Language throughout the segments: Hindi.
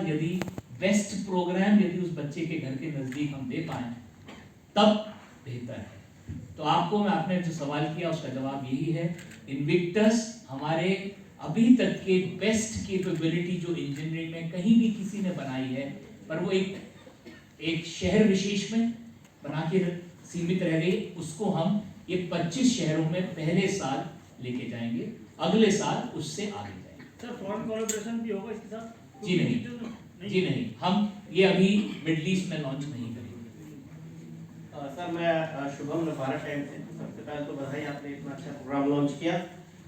यदि बेस्ट प्रोग्राम यदि उस बच्चे के घर के नजदीक हम दे पाए तब बेहतर है। तो आपको मैं आपने जो सवाल किया उसका जवाब यही है, इन्विक्टस हमारे अभी तक के बेस्ट कैपेबिलिटी जो इंजीनियरिंग में कहीं भी किसी ने बनाई है, पर वो एक शहर विशेष में बना के सीमित रह गई, उसको हम ये 25 शहरों में पहले साल लेके जाएंगे, अगले साल उससे आगे जाएंगे। सर फॉरेन कोलैबोरेशन भी होगा इसके साथ? जी नहीं, हम ये अभी मिडिल ईस्ट में लॉन्च नहीं करेंगे। सर मैं शुभम भारत टाइम से, सबसे पहले तो बधाई, आपने इतना अच्छा प्रोग्राम लॉन्च किया।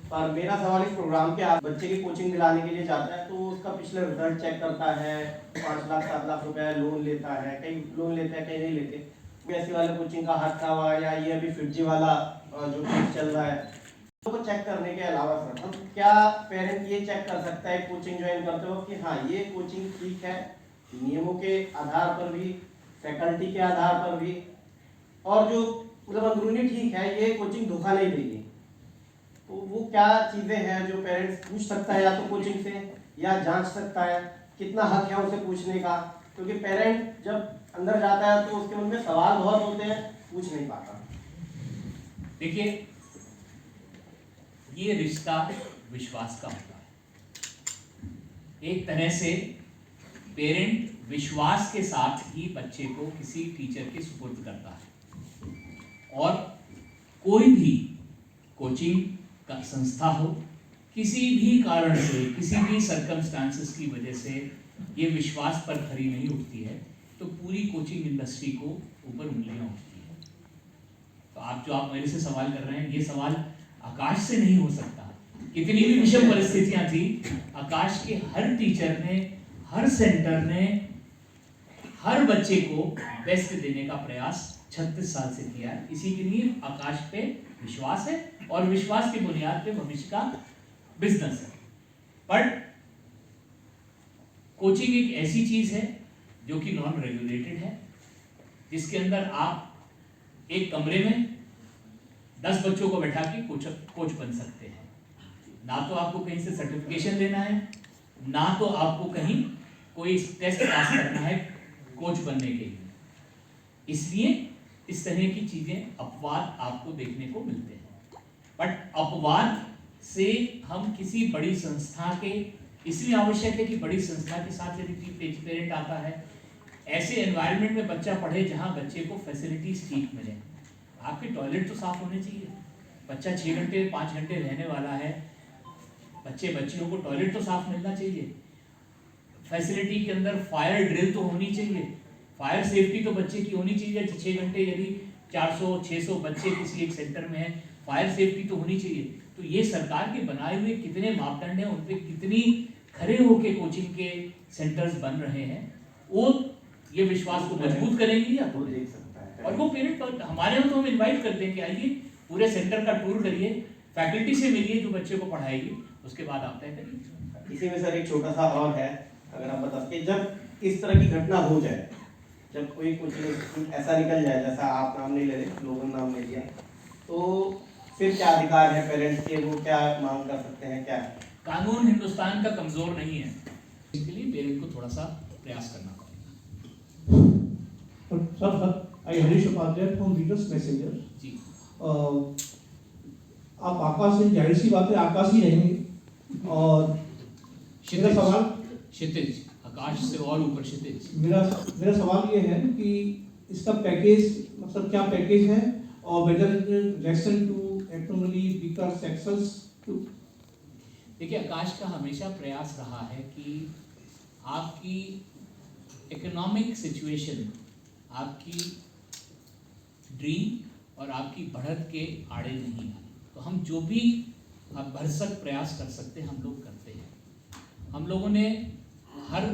पर मेरा सवाल इस प्रोग्राम के, आप बच्चे की कोचिंग दिलाने के लिए जाता है तो उसका पिछले रिजल्ट चेक करता है, 5 लाख 7 लाख रुपए लोन लेता है, कई लोन लेते हैं कई नहीं लेते, वैसे वाले कोचिंग का हाथ हुआ या ये अभी फिटजी वाला जो केस चल रहा है, तो चेक करने के अलावा सर हम क्या पेरेंट ये चेक कर सकता है कोचिंग ज्वाइन करते हो कि हाँ ये कोचिंग ठीक है, नियमों के आधार पर भी, फैकल्टी के आधार पर भी, और जो मतलब अंदरूनी ठीक है, ये कोचिंग धोखा नहीं देगी, तो वो क्या चीजें हैं जो पेरेंट्स पूछ सकता है या तो कोचिंग से, या जांच सकता है, कितना हक है उसे पूछने का, क्योंकि पेरेंट जब अंदर जाता है तो उसके मन में सवाल बहुत होते हैं, पूछ नहीं पाता। देखिए, ये रिश्ता विश्वास का होता है। एक तरह से पेरेंट विश्वास के साथ ही बच्चे को किसी टीचर के सुपुर्द करता है, और कोई भी कोचिंग का संस्था हो, किसी भी कारण से, किसी भी सर्कमस्टांसेस की वजह से ये विश्वास पर खरी नहीं उठती है, तो पूरी कोचिंग इंडस्ट्री को ऊपर उंगलियां उठती है। तो आप मेरे से सवाल कर रहे हैं, ये सवाल आकाश से नहीं हो सकता। कितनी भी विषम परिस्थितियां थी, आकाश के हर टीचर ने, हर सेंटर ने हर बच्चे को बेस्ट देने का प्रयास 36 साल से किया है। इसी के लिए आकाश पे विश्वास है, और विश्वास की बुनियाद पे भविष्य का बिजनेस है। बट कोचिंग एक ऐसी चीज है जो कि नॉन रेगुलेटेड है, जिसके अंदर आप एक कमरे में 10 बच्चों को बैठा के कोच बन सकते हैं। ना तो आपको कहीं से सर्टिफिकेशन लेना है, ना तो आपको कहीं कोई टेस्ट पास करना है कोच बनने के लिए। इसलिए इस तरह की चीजें, अपवाद आपको देखने को मिलते हैं। बट अपवाद से हम किसी बड़ी संस्था के, इसलिए आवश्यक है कि बड़ी संस्था के साथ यदि पेरेंट आता है, ऐसे एनवायरनमेंट में बच्चा पढ़े जहां बच्चे को फैसिलिटीज ठीक मिले। आपके टॉयलेट तो साफ होने चाहिए, बच्चा 6 घंटे 5 घंटे रहने वाला है, बच्चियों को टॉयलेट तो साफ मिलना चाहिए। फैसिलिटी के अंदर फायर ड्रिल तो होनी चाहिए, फायर सेफ्टी तो बच्चे की होनी चाहिए। 6 घंटे यदि 400-600 बच्चे किसी एक सेंटर में है, फायर सेफ्टी तो होनी चाहिए। तो ये सरकार के बनाए हुए कितने मापदंड हैं, उन पे कितनी खड़े होके कोचिंग के सेंटर्स बन रहे हैं, वो ये विश्वास को मजबूत करेंगे या तो देख सकता है। और वो पेरेंट हमारे यहाँ तो हम इनवाइट करते हैं कि आइए पूरे सेंटर का टूर करिए, फैकल्टी से मिलिए जो बच्चे को पढ़ाएगी, उसके बाद आप तय करिए। इसी में सर एक छोटा सा और है, अगर आप बता सके, जब इस तरह की घटना हो जाए, जब कोई कुछ ऐसा निकल जाए, जैसा आप नाम नहीं ले रहे, लोगों ने नाम ले लिया, तो फिर क्या अधिकार है पेरेंट्स के, वो क्या मांग कर सकते हैं? क्या कानून हिंदुस्तान का कमजोर नहीं है, इसके लिए पेरेंट को थोड़ा सा प्रयास करना पड़ेगा। Sir, I Harish Upadhyay from readers messenger ji. आप आकाश से, जाहिर सी बात है आकाश ही रहेंगे, और मेरा सवाल क्षितिज, आकाश से और ऊपर क्षितिज। मेरा सवाल ये है कि इसका पैकेज, मतलब क्या पैकेज है, और whether it is relation to abnormally weaker sections too. देखिए, आकाश का हमेशा प्रयास रहा है कि आपकी इकोनॉमिक सिचुएशन आपकी ड्रीम और आपकी बढ़त के आड़े नहीं आए। तो हम जो भी आप भरसक प्रयास कर सकते हैं, हम लोग करते हैं। हम लोगों ने हर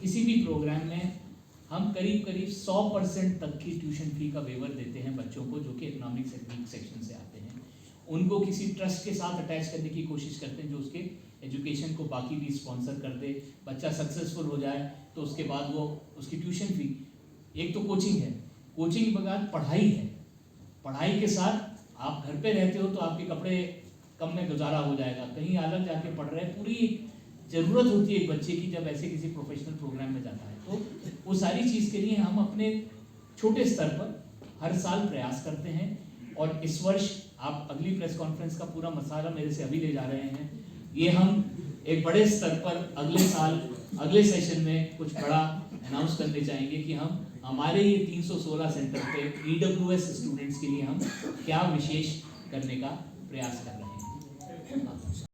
किसी भी प्रोग्राम में हम करीब 100% तक की ट्यूशन फी का वेवर देते हैं बच्चों को जो कि इकोनॉमिक वीक सेक्शन से आते हैं। उनको किसी ट्रस्ट के साथ अटैच करने की कोशिश करते हैं जो उसके एजुकेशन को बाकी भी स्पॉन्सर कर दे। बच्चा सक्सेसफुल हो जाए तो उसके बाद वो उसकी ट्यूशन फी, एक तो कोचिंग है, कोचिंग के बाद पढ़ाई है, पढ़ाई के साथ आप घर पे रहते हो तो आपके कपड़े कम में गुजारा हो जाएगा, कहीं अलग जाके पढ़ रहे हैं, पूरी ज़रूरत होती है एक बच्चे की जब ऐसे किसी प्रोफेशनल प्रोग्राम में जाता है, तो वो सारी चीज़ के लिए हम अपने छोटे स्तर पर हर साल प्रयास करते हैं। और इस वर्ष आप अगली प्रेस कॉन्फ्रेंस का पूरा मसाला मेरे से अभी ले जा रहे हैं, ये हम एक बड़े स्तर पर अगले साल अगले सेशन में कुछ बड़ा अनाउंस करने चाहेंगे कि हम हमारे ये 316 सेंटर पे EWS स्टूडेंट्स के लिए हम क्या विशेष करने का प्रयास कर रहे हैं।